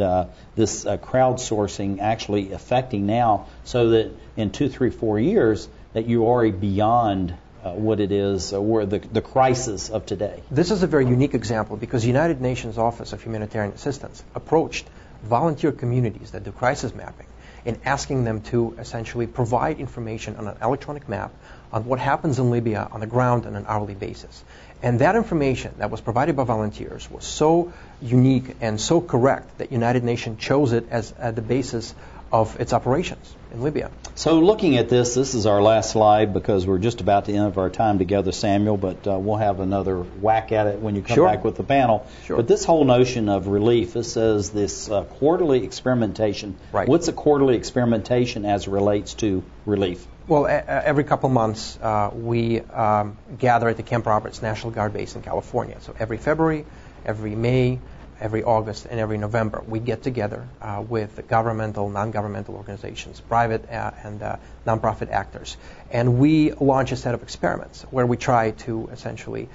this crowdsourcing actually affecting now so that in 2, 3, 4 years that you're already beyond what it is, or the crisis of today? This is a very unique example because the United Nations Office of Humanitarian Assistance approached volunteer communities that do crisis mapping in asking them to essentially provide information on an electronic map on what happens in Libya on the ground on an hourly basis. And that information that was provided by volunteers was so unique and so correct that United Nations chose it as the basis of its operations in Libya. So looking at this is our last slide because we're just about to end our time together, Samuel, but we'll have another whack at it when you come back with the panel. Sure. But this whole notion of relief, it says this quarterly experimentation. Right. What's a quarterly experimentation as it relates to relief? Well, every couple months we gather at the Camp Roberts National Guard Base in California. So every February, every May, every August, and every November, we get together with governmental, non-governmental organizations, private and nonprofit actors, and we launch a set of experiments where we try to essentially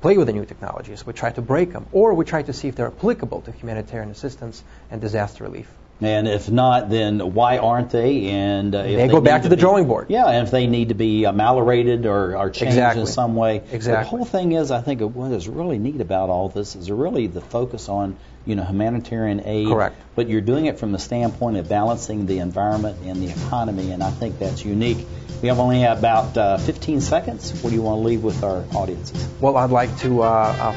play with the new technologies, we try to break them, or we try to see if they're applicable to humanitarian assistance and disaster relief. And if not, then why aren't they? And if they go back to the drawing board. Yeah, and if they need to be ameliorated or changed in some way. Exactly. The whole thing is, I think, what is really neat about all this is really the focus on humanitarian aid. Correct. But you're doing it from the standpoint of balancing the environment and the economy, and I think that's unique. We have only about 15 seconds. What do you want to leave with our audiences? Well, I'd like to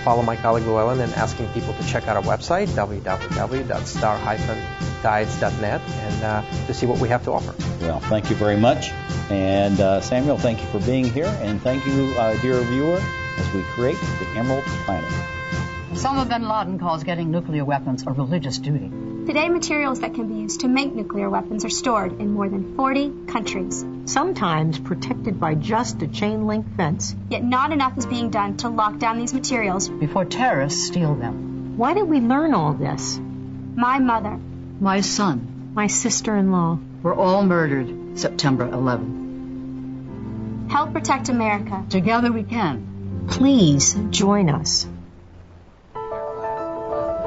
follow my colleague LouElin in asking people to check out our website, www.star-tides.net, and to see what we have to offer. Well, thank you very much. And Samuel, thank you for being here. And thank you, dear viewer, as we create the Emerald Planet. Osama bin Laden calls getting nuclear weapons a religious duty. Today, materials that can be used to make nuclear weapons are stored in more than 40 countries. Sometimes protected by just a chain-link fence. Yet not enough is being done to lock down these materials before terrorists steal them. Why did we learn all this? My mother. My son. My sister-in-law. Were all murdered September 11th. Help protect America. Together we can. Please join us.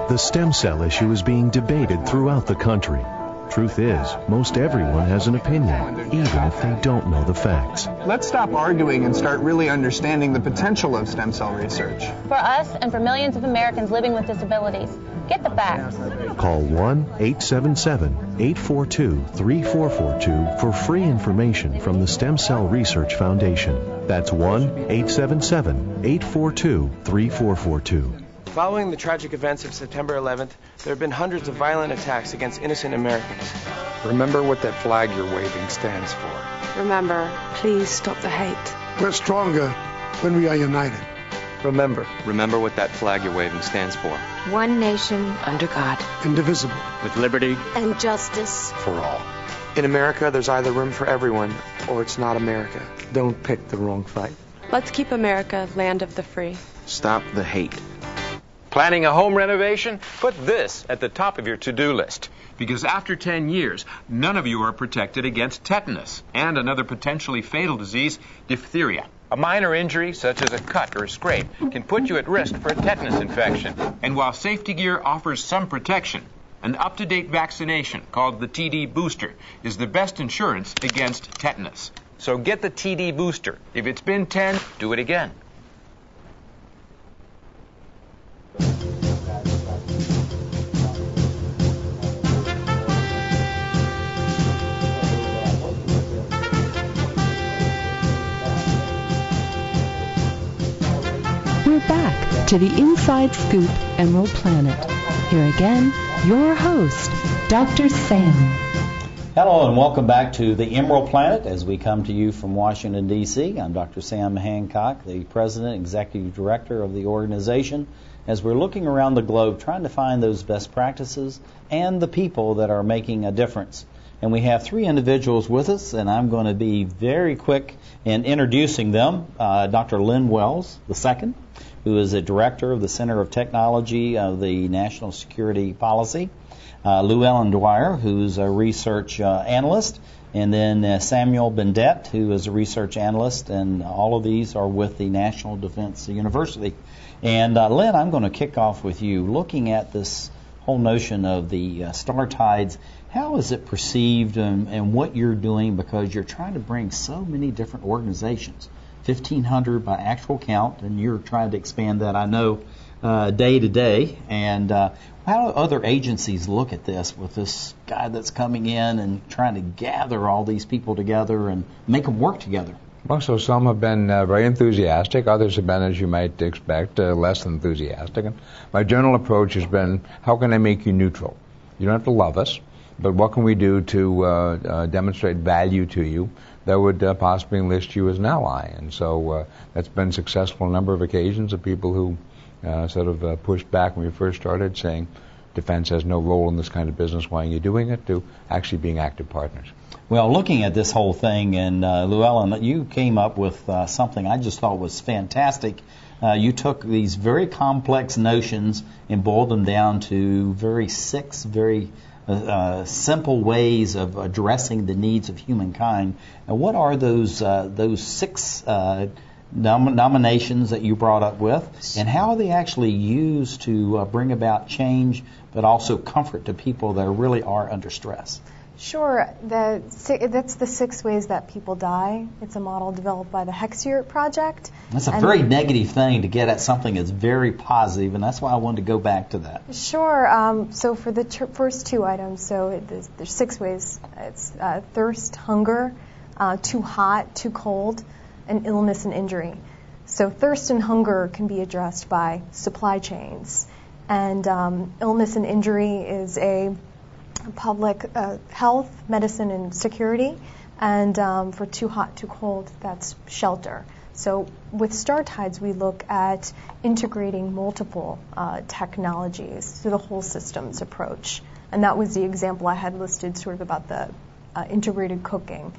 The stem cell issue is being debated throughout the country. Truth is, most everyone has an opinion, even if they don't know the facts. Let's stop arguing and start really understanding the potential of stem cell research. For us and for millions of Americans living with disabilities, get the facts. Call 1-877-842-3442 for free information from the Stem Cell Research Foundation. That's 1-877-842-3442. Following the tragic events of September 11th, there have been hundreds of violent attacks against innocent Americans. Remember what that flag you're waving stands for. Remember, please stop the hate. We're stronger when we are united. Remember what that flag you're waving stands for. One nation, under God, indivisible, with liberty and justice for all. In America, there's either room for everyone, or it's not America. Don't pick the wrong fight. Let's keep America land of the free. Stop the hate. Planning a home renovation? Put this at the top of your to-do list. Because after 10 years, none of you are protected against tetanus and another potentially fatal disease, diphtheria. A minor injury, such as a cut or a scrape, can put you at risk for a tetanus infection. And while safety gear offers some protection, an up-to-date vaccination called the TD booster is the best insurance against tetanus. So get the TD booster. If it's been 10, do it again. We're back to the Inside Scoop Emerald Planet. Here again, your host, Dr. Sam. Hello and welcome back to the Emerald Planet as we come to you from Washington, D.C. I'm Dr. Sam Hancock, the President, Executive Director of the organization, as we're looking around the globe trying to find those best practices and the people that are making a difference. And we have three individuals with us, and I'm going to be very quick in introducing them. Dr. Lynn Wells, II, who is a Director of the Center of Technology of the National Security Policy. LouElin Dwyer, who's a research analyst, and then Samuel Bendett, who is a research analyst, and all of these are with the National Defense University. And Lynn, I'm going to kick off with you. Looking at this whole notion of the star tides, how is it perceived and what you're doing, because you're trying to bring so many different organizations, 1,500 by actual count, and you're trying to expand that, I know, day to day. And how do other agencies look at this with this guy that's coming in and trying to gather all these people together and make them work together? Well, so some have been very enthusiastic. Others have been, as you might expect, less enthusiastic. And my general approach has been, how can I make you neutral? You don't have to love us, but what can we do to demonstrate value to you that would possibly enlist you as an ally? And so that's been successful on a number of occasions of people who sort of pushed back when we first started, saying defense has no role in this kind of business, why are you doing it, to actually being active partners. Well, looking at this whole thing, and LouElin, you came up with something I just thought was fantastic. You took these very complex notions and boiled them down to six very simple ways of addressing the needs of humankind. And what are those six nominations that you brought up with, and how are they actually used to bring about change, but also comfort to people that really are under stress? Sure. That's the 6 ways that people die. It's a model developed by the Hexier Project. That's a very negative thing to get at something that's very positive, and that's why I wanted to go back to that. Sure. So for the first 2 items, there's 6 ways. It's thirst, hunger, too hot, too cold, and illness and injury. So thirst and hunger can be addressed by supply chains, and illness and injury is a public health, medicine, and security, and for too hot, too cold, that's shelter. So with Star Tides, we look at integrating multiple technologies through the whole systems approach, and that was the example I had listed, sort of about the integrated cooking.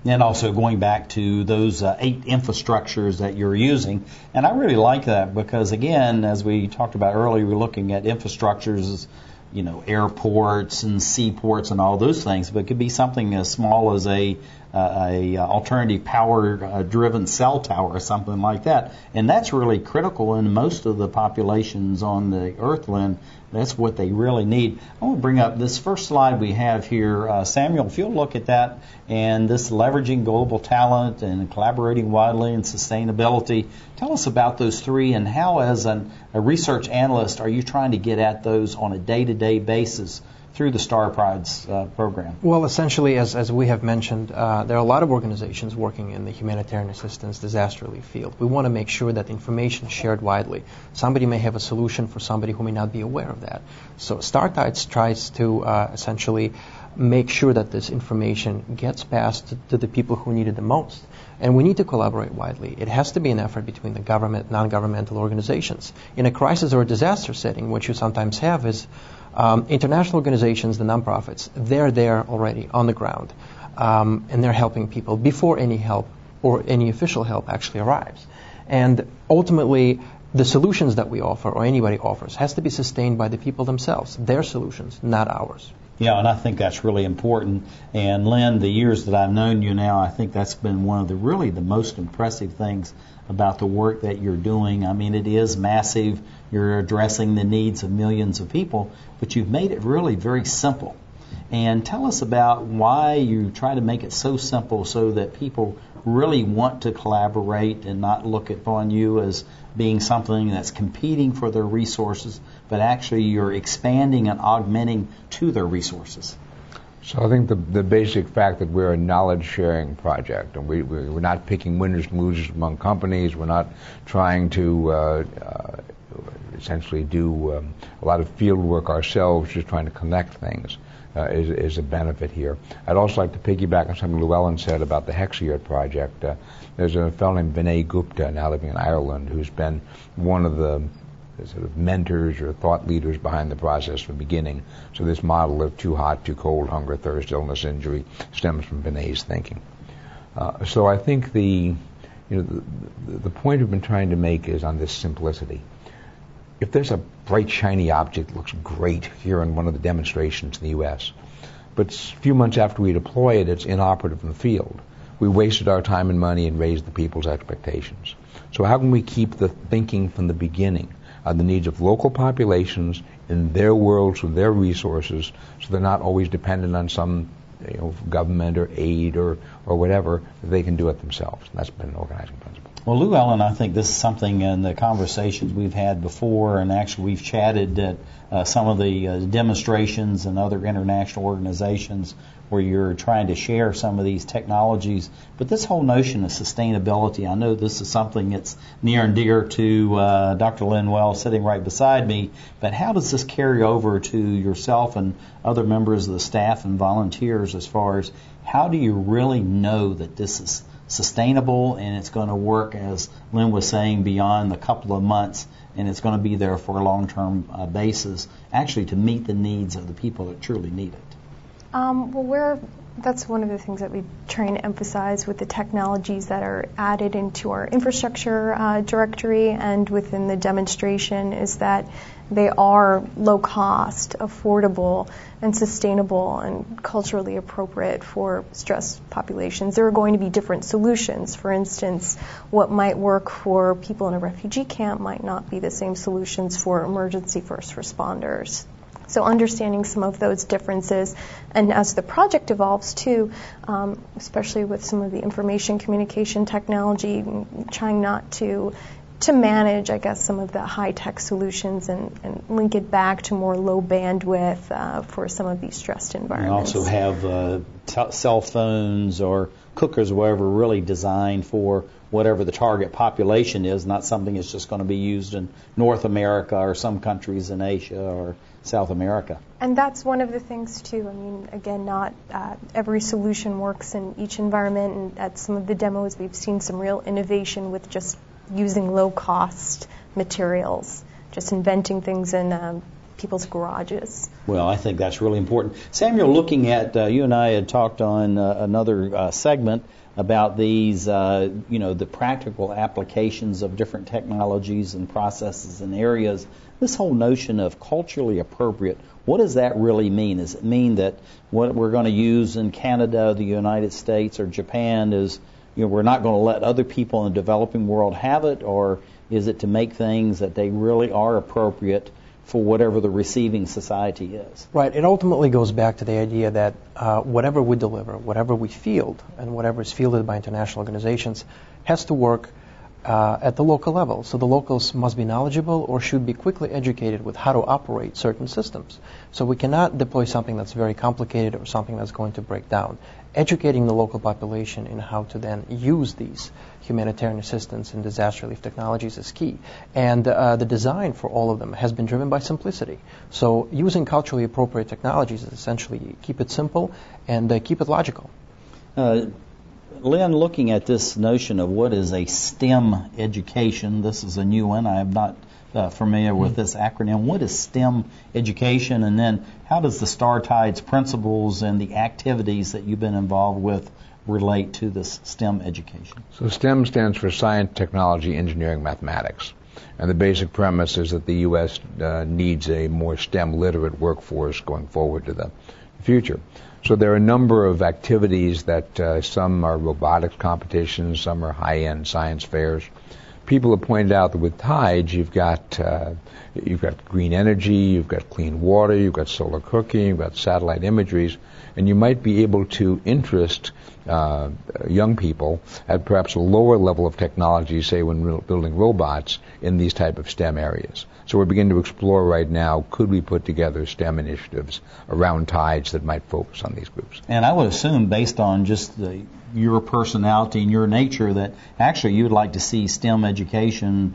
And also going back to those 8 infrastructures that you're using. And I really like that because, again, as we talked about earlier, we're looking at infrastructures as, airports and seaports and all those things, but it could be something as small as a alternative power driven cell tower or something like that. And that's really critical in most of the populations on the Earth, Lynn. That's what they really need. I want to bring up this first slide we have here. Samuel, if you'll look at that, and this leveraging global talent and collaborating widely and sustainability. Tell us about those 3 and how, as a research analyst, are you trying to get at those on a day-to-day basis through the Star Prides program? Well, essentially, as we have mentioned, there are a lot of organizations working in the humanitarian assistance disaster relief field. We want to make sure that information is shared widely. Somebody may have a solution for somebody who may not be aware of that. So Star Tides tries to essentially make sure that this information gets passed to the people who need it the most. And we need to collaborate widely. It has to be an effort between the government, non-governmental organizations. In a crisis or a disaster setting, what you sometimes have is International organizations, the nonprofits, they're there already on the ground, and they're helping people before any help or any official help actually arrives. And ultimately, the solutions that we offer, or anybody offers, has to be sustained by the people themselves, their solutions, not ours. Yeah, and I think that's really important. And Lynn, the years that I've known you now, I think that's been one of the most impressive things about the work that you're doing. I mean, it is massive. You're addressing the needs of millions of people, but you've made it really very simple. And tell us about why you try to make it so simple so that people really want to collaborate and not look upon you as being something that's competing for their resources, but actually you're expanding and augmenting to their resources. So I think the basic fact that we're a knowledge-sharing project, and we're not picking winners and losers among companies, we're not trying to essentially do a lot of field work ourselves, just trying to connect things, is a benefit here. I'd also like to piggyback on something LouElin said about the Hexayear project. There's a fellow named Bendett Gupta now living in Ireland who's been one of the sort of mentors or thought leaders behind the process from the beginning. So this model of too hot, too cold, hunger, thirst, illness, injury stems from Bendett's thinking. So I think the point we've been trying to make is on this simplicity. If there's a bright, shiny object that looks great here in one of the demonstrations in the U.S., but a few months after we deploy it, it's inoperative in the field, we wasted our time and money and raised the people's expectations. So how can we keep the thinking from the beginning on the needs of local populations in their worlds with their resources, so they're not always dependent on some government or aid or whatever, that they can do it themselves? And that's been an organizing principle. Well, LouElin, I think this is something in the conversations we've had before, and actually we've chatted at some of the demonstrations and other international organizations where you're trying to share some of these technologies. But this whole notion of sustainability, I know this is something that's near and dear to Dr. Lynn Wells sitting right beside me, but how does this carry over to yourself and other members of the staff and volunteers as far as how do you really know that this is sustainable and it's going to work, as Lynn was saying, beyond a couple of months, and it's going to be there for a long-term basis, actually to meet the needs of the people that truly need it? That's one of the things that we try and emphasize with the technologies that are added into our infrastructure directory and within the demonstration is that they are low cost, affordable, and sustainable and culturally appropriate for stressed populations. There are going to be different solutions. For instance, what might work for people in a refugee camp might not be the same solutions for emergency first responders. So understanding some of those differences, and as the project evolves too, especially with some of the information communication technology, trying not to manage, I guess, some of the high-tech solutions and link it back to more low bandwidth for some of these stressed environments. And also have cell phones or cookers or whatever really designed for whatever the target population is, not something that's just going to be used in North America or some countries in Asia or South America. And that's one of the things, too. I mean, again, not every solution works in each environment, and at some of the demos we've seen some real innovation with just using low-cost materials, just inventing things in people's garages. Well, I think that's really important. Samuel, looking at, you and I had talked on another segment about these, the practical applications of different technologies and processes and areas. This whole notion of culturally appropriate, what does that really mean? Does it mean that what we're going to use in Canada, the United States, or Japan is, we're not going to let other people in the developing world have it, or is it to make things that they really are appropriate for whatever the receiving society is? Right. It ultimately goes back to the idea that whatever we deliver, whatever we field, and whatever is fielded by international organizations has to work at the local level. So the locals must be knowledgeable or should be quickly educated with how to operate certain systems. So we cannot deploy something that's very complicated or something that's going to break down. Educating the local population in how to then use these humanitarian assistance and disaster relief technologies is key. And the design for all of them has been driven by simplicity. So using culturally appropriate technologies is essentially keep it simple and keep it logical. Lynn, looking at this notion of what is a STEM education, this is a new one. I have not familiar with this acronym. What is STEM education, and then how does the Star Tides principles and the activities that you've been involved with relate to this STEM education? So STEM stands for Science, Technology, Engineering, Mathematics. And the basic premise is that the U.S. needs a more STEM literate workforce going forward to the future. So there are a number of activities that some are robotics competitions, some are high-end science fairs. People have pointed out that with TIDES, you've got green energy, you've got clean water, you've got solar cooking, you've got satellite imageries, and you might be able to interest young people at perhaps a lower level of technology, say when building robots, in these type of STEM areas. So we're beginning to explore right now, could we put together STEM initiatives around TIDES that might focus on these groups? And I would assume, based on just your personality and your nature, that actually you would like to see STEM education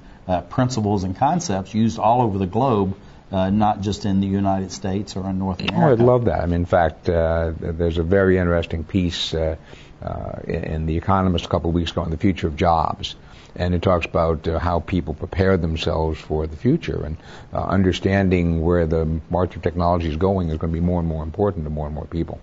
principles and concepts used all over the globe, not just in the United States or in North America. Oh, I'd love that. I mean, in fact, there's a very interesting piece in The Economist a couple of weeks ago on the future of jobs. And it talks about how people prepare themselves for the future, and understanding where the march of technology is going is going to be more and more important to more and more people.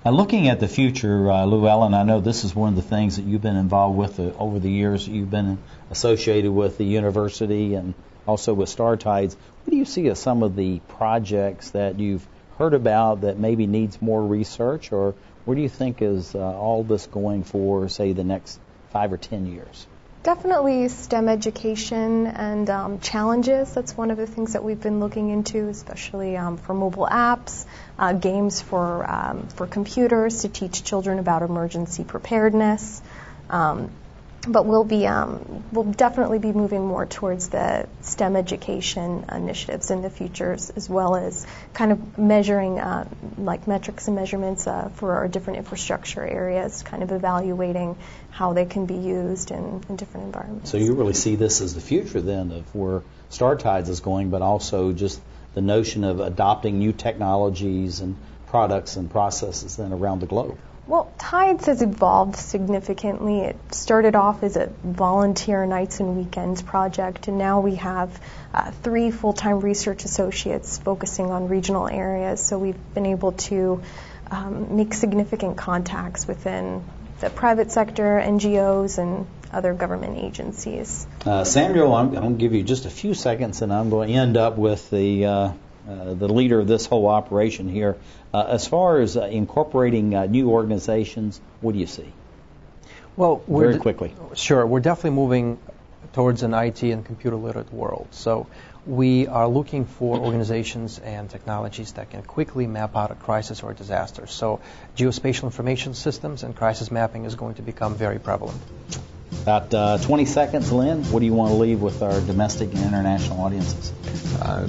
Looking at the future, LouElin, I know this is one of the things that you've been involved with over the years. You've been associated with the university and also with Star Tides. What do you see as some of the projects that you've heard about that maybe needs more research, or where do you think is all this going for, say, the next 5 or 10 years? Definitely STEM education and challenges. That's one of the things that we've been looking into, especially for mobile apps, games for computers to teach children about emergency preparedness. But we'll definitely be moving more towards the STEM education initiatives in the future, as well as kind of measuring like metrics and measurements for our different infrastructure areas, kind of evaluating how they can be used in different environments. So you really see this as the future then of where Star Tides is going, but also just the notion of adopting new technologies and products and processes then around the globe. Well, TIDES has evolved significantly. It started off as a volunteer nights and weekends project, and now we have 3 full-time research associates focusing on regional areas. So we've been able to make significant contacts within the private sector, NGOs, and other government agencies. Samuel, I'm going to give you just a few seconds, and I'm going to end up with the leader of this whole operation here. As far as incorporating new organizations, what do you see? Well, very quickly. Sure, we're definitely moving towards an IT and computer literate world. So we are looking for organizations and technologies that can quickly map out a crisis or a disaster. So geospatial information systems and crisis mapping is going to become very prevalent. About 20 seconds, Lynn. What do you want to leave with our domestic and international audiences?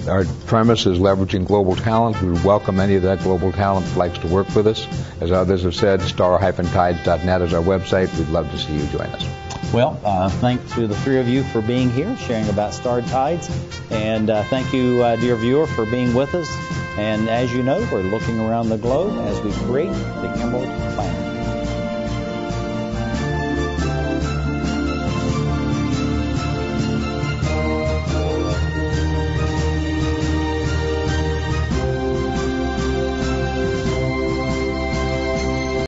Our premise is leveraging global talent. We welcome any of that global talent that likes to work with us. As others have said, star-tides.net is our website. We'd love to see you join us. Well, thanks to the 3 of you for being here, sharing about Star Tides. And thank you, dear viewer, for being with us. And as you know, we're looking around the globe as we create the Emerald Planet.